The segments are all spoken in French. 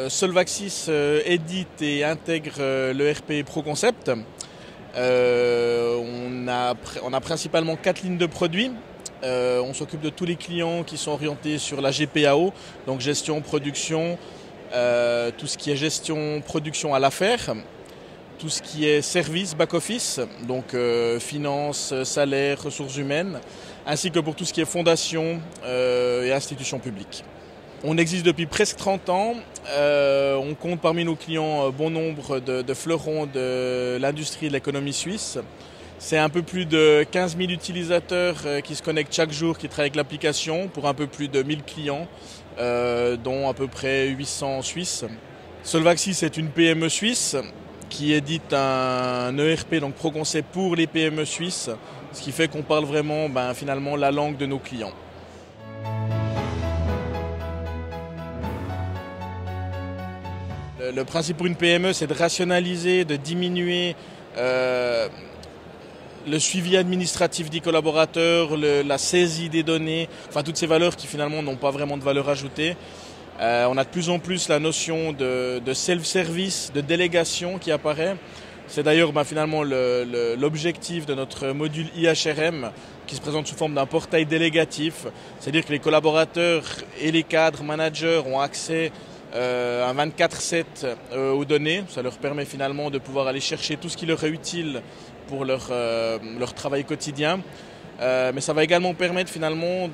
Solvaxis édite et intègre le RP ProConcept. On a principalement 4 lignes de produits. On s'occupe de tous les clients qui sont orientés sur la GPAO, donc gestion, production, tout ce qui est gestion, production à l'affaire, tout ce qui est service, back-office, donc finances, salaire, ressources humaines, ainsi que pour tout ce qui est fondation et institutions publiques. On existe depuis presque 30 ans. On compte parmi nos clients bon nombre de fleurons de l'industrie et de l'économie suisse. C'est un peu plus de 15 000 utilisateurs qui se connectent chaque jour, qui travaillent avec l'application pour un peu plus de 1000 clients, dont à peu près 800 en Suisse. Solvaxis est une PME suisse qui édite un ERP, donc ProConcept pour les PME suisses, ce qui fait qu'on parle vraiment finalement la langue de nos clients. Le principe pour une PME, c'est de rationaliser, de diminuer le suivi administratif des collaborateurs, la saisie des données, enfin toutes ces valeurs qui finalement n'ont pas vraiment de valeur ajoutée. On a de plus en plus la notion de self-service, de délégation qui apparaît. C'est d'ailleurs finalement l'objectif de notre module IHRM qui se présente sous forme d'un portail délégatif. C'est-à-dire que les collaborateurs et les cadres, managers ont accès un 24/7 aux données. Ça leur permet finalement de pouvoir aller chercher tout ce qui leur est utile pour leur travail quotidien. Mais ça va également permettre finalement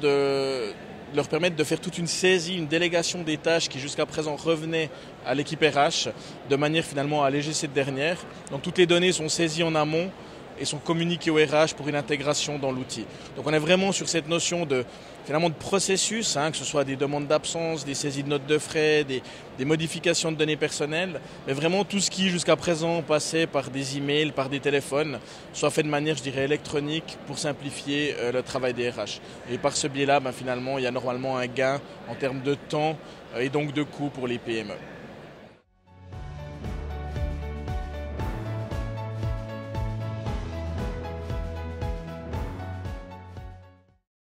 leur permettre de faire toute une saisie, une délégation des tâches qui jusqu'à présent revenaient à l'équipe RH, de manière finalement à alléger cette dernière. Donc toutes les données sont saisies en amont et sont communiquées au RH pour une intégration dans l'outil. Donc on est vraiment sur cette notion de processus, que ce soit des demandes d'absence, des saisies de notes de frais, des modifications de données personnelles, mais vraiment tout ce qui jusqu'à présent passait par des emails, par des téléphones, soit fait de manière, je dirais, électronique pour simplifier le travail des RH. Et par ce biais-là, finalement, il y a normalement un gain en termes de temps et donc de coûts pour les PME.